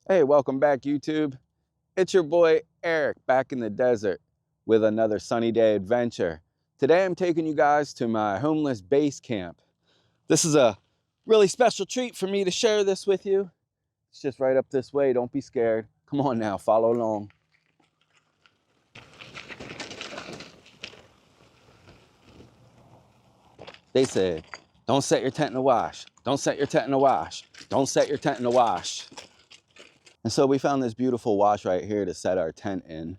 Hey, welcome back, YouTube. It's your boy Eric back in the desert with another sunny day adventure. Today I'm taking you guys to my homeless base camp. This is a really special treat for me to share this with you. It's just right up this way. Don't be scared. Come on now, follow along. They said, don't set your tent in the wash. Don't set your tent in the wash. Don't set your tent in the wash. And so we found this beautiful wash right here to set our tent in.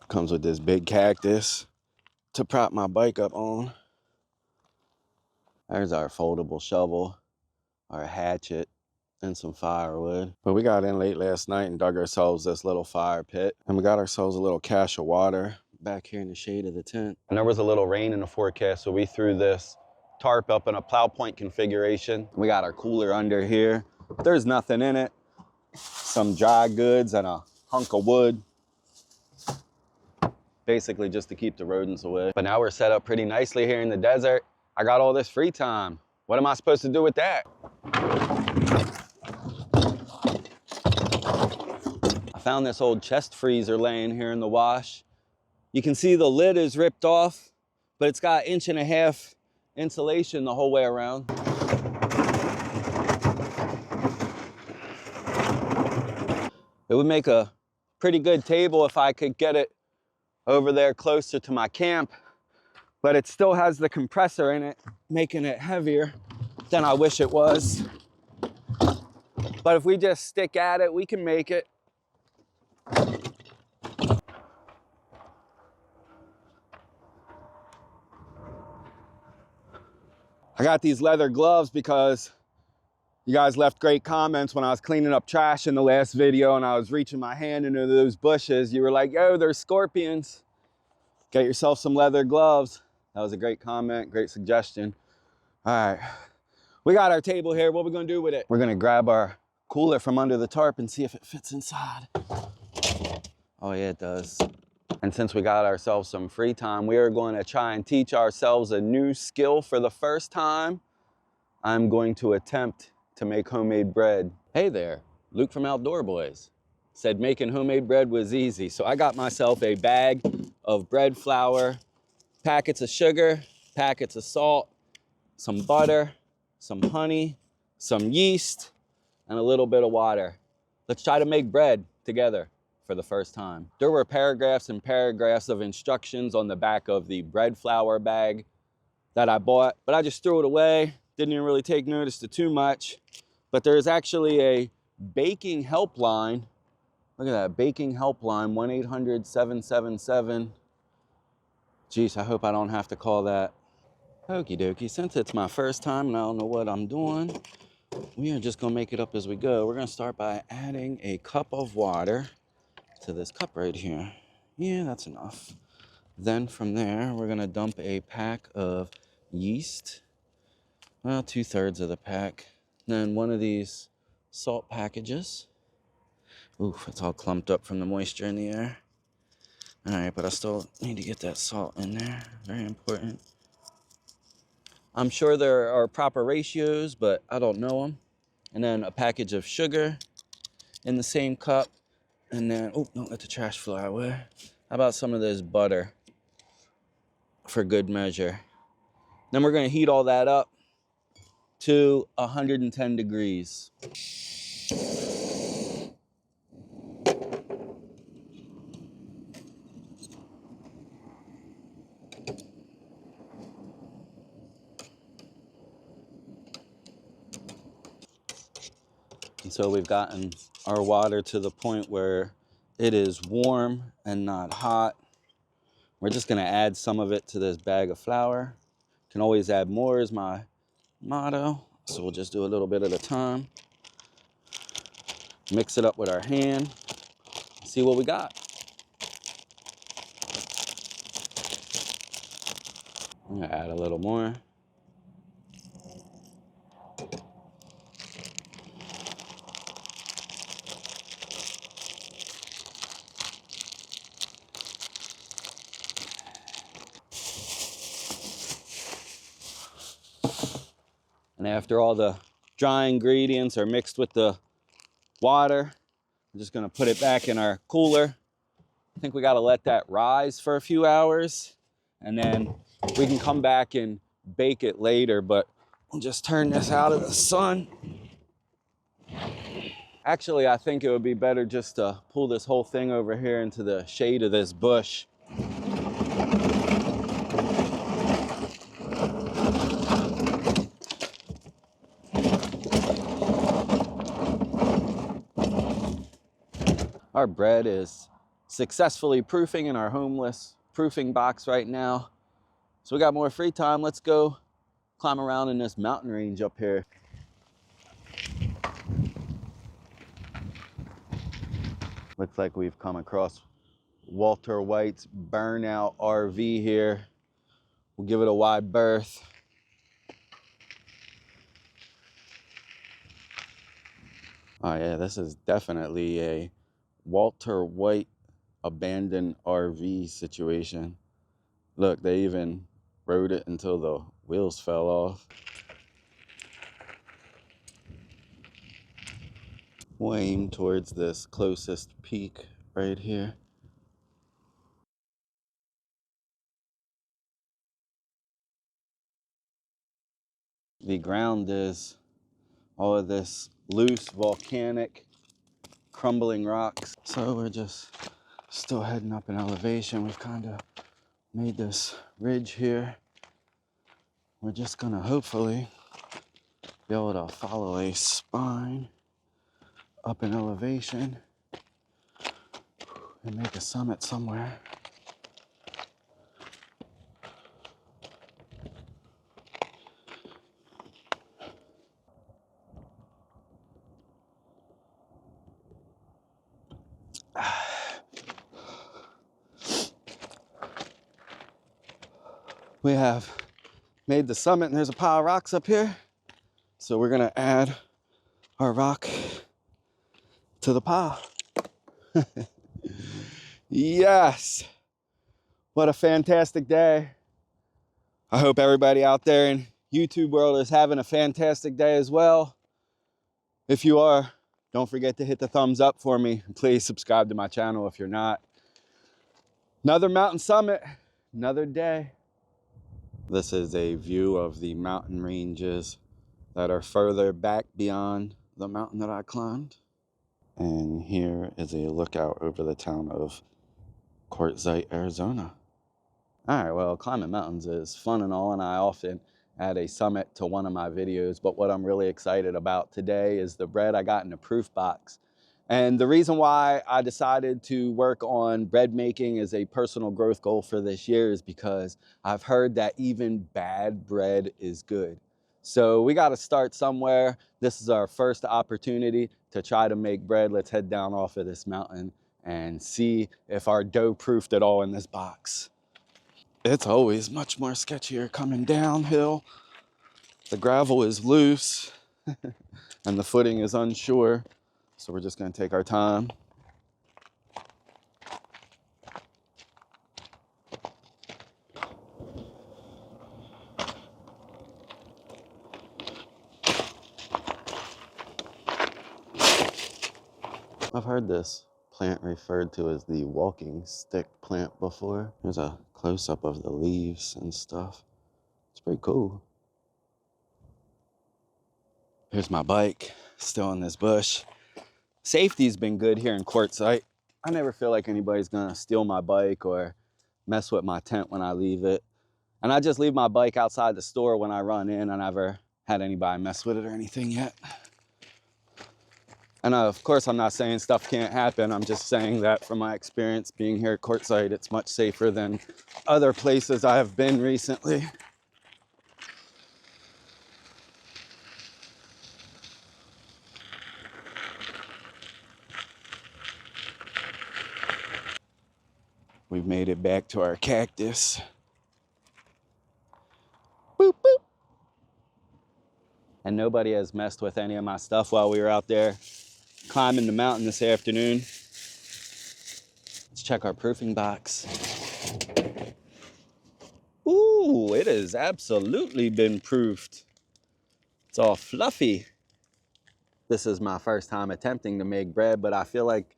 Comes with this big cactus to prop my bike up on. There's our foldable shovel, our hatchet, and some firewood. But we got in late last night and dug ourselves this little fire pit. And we got ourselves a little cache of water back here in the shade of the tent. And there was a little rain in the forecast, so we threw this tarp up in a plow point configuration. We got our cooler under here. There's nothing in it. Some dry goods and a hunk of wood. Basically just to keep the rodents away. But now we're set up pretty nicely here in the desert. I got all this free time. What am I supposed to do with that? I found this old chest freezer laying here in the wash. You can see the lid is ripped off, but it's got 1.5 inch insulation the whole way around. It would make a pretty good table if I could get it over there closer to my camp, but it still has the compressor in it, making it heavier than I wish it was. But if we just stick at it, we can make it. I got these leather gloves because you guys left great comments when I was cleaning up trash in the last video and I was reaching my hand into those bushes. You were like, yo, there's scorpions. Get yourself some leather gloves. That was a great comment, great suggestion. All right, we got our table here. What are we gonna do with it? We're gonna grab our cooler from under the tarp and see if it fits inside. Oh yeah, it does. And since we got ourselves some free time, we are going to try and teach ourselves a new skill for the first time. I'm going to attempt to make homemade bread. Hey there, Luke from Outdoor Boys. Said making homemade bread was easy. So I got myself a bag of bread flour, packets of sugar, packets of salt, some butter, some honey, some yeast, and a little bit of water. Let's try to make bread together for the first time. There were paragraphs and paragraphs of instructions on the back of the bread flour bag that I bought, but I just threw it away. Didn't even really take notice to too much. But there's actually a baking helpline. Look at that, baking helpline, 1-800-777. Geez, I hope I don't have to call that. Okie dokie, since it's my first time and I don't know what I'm doing, we are just gonna make it up as we go. We're gonna start by adding a cup of water to this cup right here. Yeah, that's enough. Then from there, we're gonna dump a pack of yeast. Well, 2/3 of the pack. Then one of these salt packages. Oof, it's all clumped up from the moisture in the air. All right, but I still need to get that salt in there. Very important. I'm sure there are proper ratios, but I don't know them. And then a package of sugar in the same cup. And then, oh, don't let the trash fly away. How about some of this butter for good measure? Then we're gonna heat all that up to 110 degrees. And so we've gotten our water to the point where it is warm and not hot. We're just gonna add some of it to this bag of flour. Can always add more is my motto. So we'll just do a little bit at a time. Mix it up with our hand, see what we got. I'm gonna add a little more. And after all the dry ingredients are mixed with the water. I'm just gonna put it back in our cooler. I think we gotta let that rise for a few hours, and then we can come back and bake it later, but we'll just turn this out of the sun. Actually, I think it would be better just to pull this whole thing over here into the shade of this bush. Our bread is successfully proofing in our homeless proofing box right now. So we got more free time. Let's go climb around in this mountain range up here. Looks like we've come across Walter White's Burnout RV here. We'll give it a wide berth. Oh yeah, this is definitely a Walter White abandoned RV situation. Look, they even rode it until the wheels fell off. We'll aim towards this closest peak right here. The ground is all of this loose volcanic crumbling rocks. So we're just still heading up in elevation. We've kind of made this ridge here. We're just gonna hopefully be able to follow a spine up in elevation and make a summit somewhere. We have made the summit and there's a pile of rocks up here. So we're gonna add our rock to the pile. Yes, what a fantastic day. I hope everybody out there in YouTube world is having a fantastic day as well. If you are, don't forget to hit the thumbs up for me. Please subscribe to my channel if you're not. Another mountain summit, another day. This is a view of the mountain ranges that are further back beyond the mountain that I climbed. And here is a lookout over the town of Quartzsite, Arizona. All right, well, climbing mountains is fun and all, and I often add a summit to one of my videos, but what I'm really excited about today is the bread I got in the proof box. And the reason why I decided to work on bread making as a personal growth goal for this year is because I've heard that even bad bread is good. So we got to start somewhere. This is our first opportunity to try to make bread. Let's head down off of this mountain and see if our dough proofed at all in this box. It's always much more sketchier coming downhill. The gravel is loose and the footing is unsure. So we're just gonna take our time. I've heard this plant referred to as the walking stick plant before. There's a close-up of the leaves and stuff. It's pretty cool. Here's my bike, still in this bush. Safety's been good here in Quartzsite. I never feel like anybody's gonna steal my bike or mess with my tent when I leave it. And I just leave my bike outside the store when I run in. I never had anybody mess with it or anything yet. And of course, I'm not saying stuff can't happen. I'm just saying that from my experience being here at Quartzsite, it's much safer than other places I have been recently. We've made it back to our cactus. Boop, boop. And nobody has messed with any of my stuff while we were out there climbing the mountain this afternoon. Let's check our proofing box. Ooh, it has absolutely been proofed. It's all fluffy. This is my first time attempting to make bread, but I feel like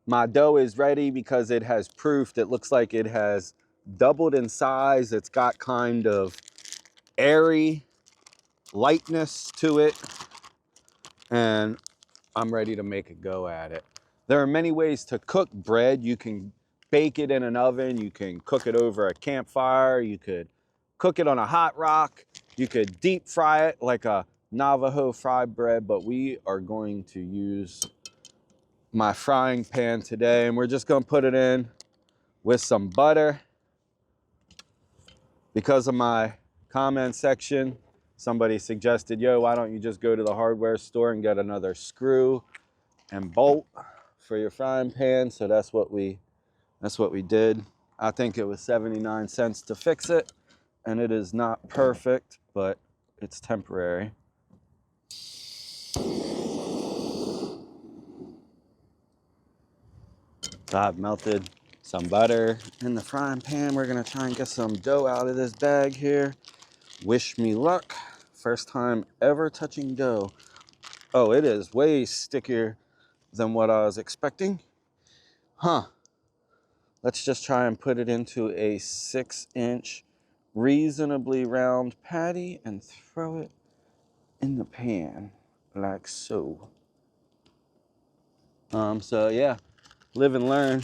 my dough is ready because it has proof. It looks like it has doubled in size. It's got kind of airy lightness to it, and I'm ready to make a go at it. There are many ways to cook bread. You can bake it in an oven. You can cook it over a campfire. You could cook it on a hot rock. You could deep fry it like a Navajo fried bread, but we are going to use my frying pan today, and we're just gonna put it in with some butter. Because of my comment section, somebody suggested, yo, why don't you just go to the hardware store and get another screw and bolt for your frying pan? So that's what we did. I think it was 79 cents to fix it, and it is not perfect, but it's temporary. So I've melted some butter in the frying pan. We're gonna try and get some dough out of this bag here. Wish me luck. First time ever touching dough. Oh, it is way stickier than what I was expecting. Huh. Let's just try and put it into a 6-inch reasonably round patty and throw it in the pan like so. So yeah, live and learn.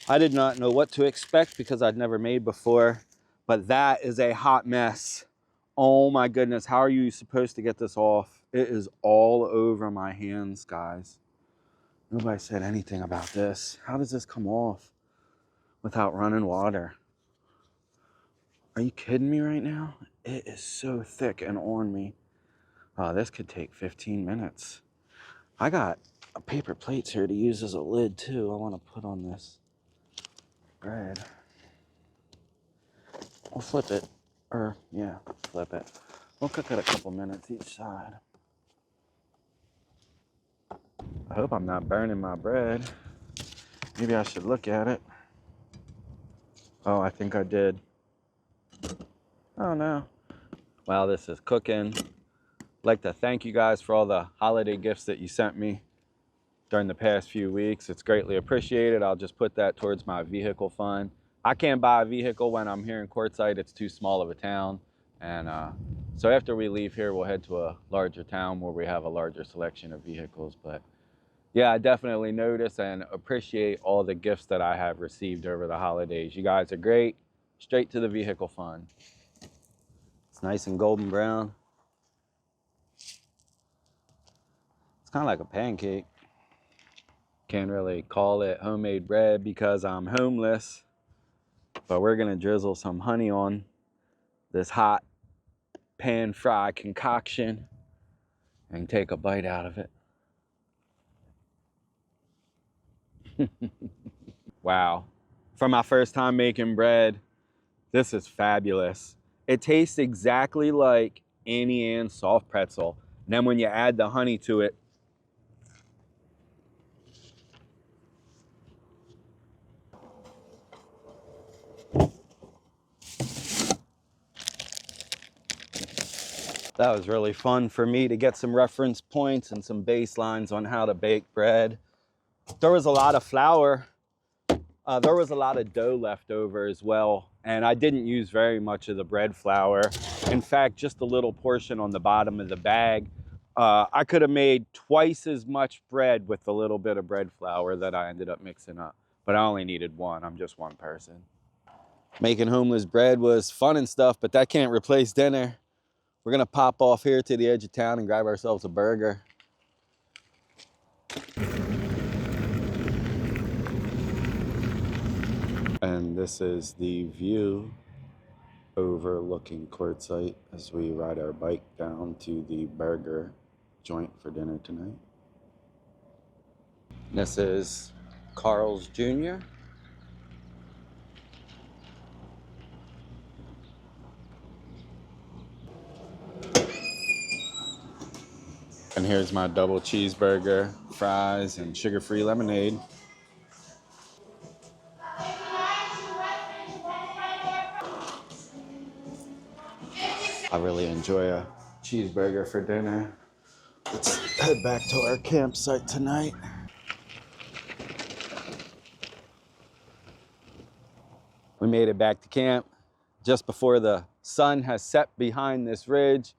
I did not know what to expect because I'd never made before, but that is a hot mess. Oh my goodness, how are you supposed to get this off? It is all over my hands, guys. Nobody said anything about this. How does this come off without running water? Are you kidding me right now? It is so thick and on me. Oh, this could take 15 minutes. I got paper plates here to use as a lid too. I want to put on this bread. We'll flip it, or yeah, flip it. We'll cook it a couple minutes each side. I hope I'm not burning my bread. Maybe I should look at it. Oh, I think I did. Oh no. While this is cooking, I'd like to thank you guys for all the holiday gifts that you sent me during the past few weeks. It's greatly appreciated. I'll just put that towards my vehicle fund. I can't buy a vehicle when I'm here in Quartzsite. It's too small of a town. And so after we leave here, we'll head to a larger town where we have a larger selection of vehicles. But yeah, I definitely notice and appreciate all the gifts that I have received over the holidays. You guys are great. Straight to the vehicle fund. It's nice and golden brown. It's kind of like a pancake. Can't really call it homemade bread because I'm homeless, but we're gonna drizzle some honey on this hot pan fry concoction and take a bite out of it. Wow. For my first time making bread, this is fabulous. It tastes exactly like Annie Ann's soft pretzel. And then when you add the honey to it, that was really fun for me to get some reference points and some baselines on how to bake bread. There was a lot of flour. There was a lot of dough left over as well, and I didn't use very much of the bread flour. In fact, just a little portion on the bottom of the bag. I could have made twice as much bread with the little bit of bread flour that I ended up mixing up, but I only needed one. I'm just one person. Making homeless bread was fun and stuff, but that can't replace dinner. We're gonna pop off here to the edge of town and grab ourselves a burger. And this is the view overlooking Quartzsite as we ride our bike down to the burger joint for dinner tonight. This is Carl's Jr. And here's my double cheeseburger, fries, and sugar-free lemonade. I really enjoy a cheeseburger for dinner. Let's head back to our campsite tonight. We made it back to camp just before the sun has set behind this ridge.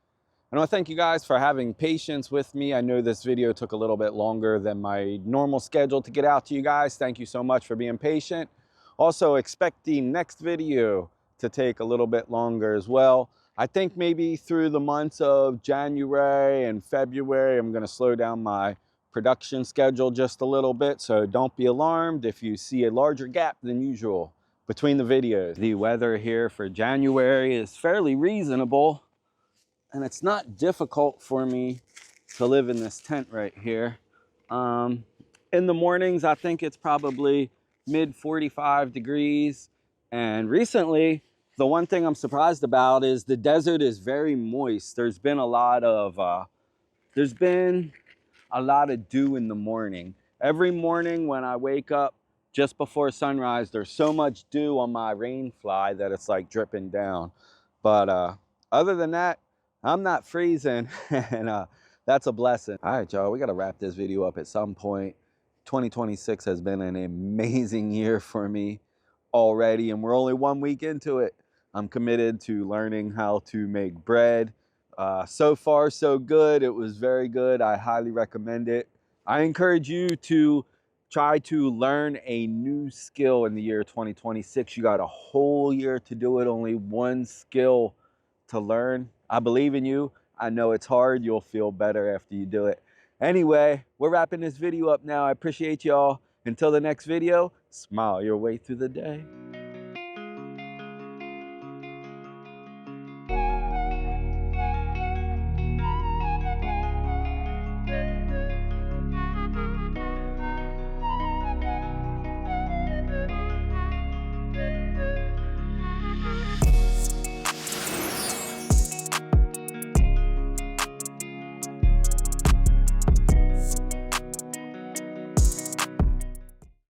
I want to thank you guys for having patience with me. I know this video took a little bit longer than my normal schedule to get out to you guys. Thank you so much for being patient. Also, expect the next video to take a little bit longer as well. I think maybe through the months of January and February, I'm going to slow down my production schedule just a little bit. So don't be alarmed if you see a larger gap than usual between the videos. The weather here for January is fairly reasonable, and it's not difficult for me to live in this tent right here. In the mornings, I think it's probably mid 45 degrees. And recently, the one thing I'm surprised about is the desert is very moist. There's been a lot of dew in the morning. Every morning when I wake up just before sunrise, there's so much dew on my rain fly that it's like dripping down. But other than that, I'm not freezing, and that's a blessing. All right, y'all, we got to wrap this video up at some point. 2026 has been an amazing year for me already, and we're only 1 week into it. I'm committed to learning how to make bread. So far, so good. It was very good. I highly recommend it. I encourage you to try to learn a new skill in the year 2026. You got a whole year to do it, only one skill to learn. I believe in you. I know it's hard. You'll feel better after you do it. Anyway, we're wrapping this video up now. I appreciate y'all. Until the next video, smile your way through the day.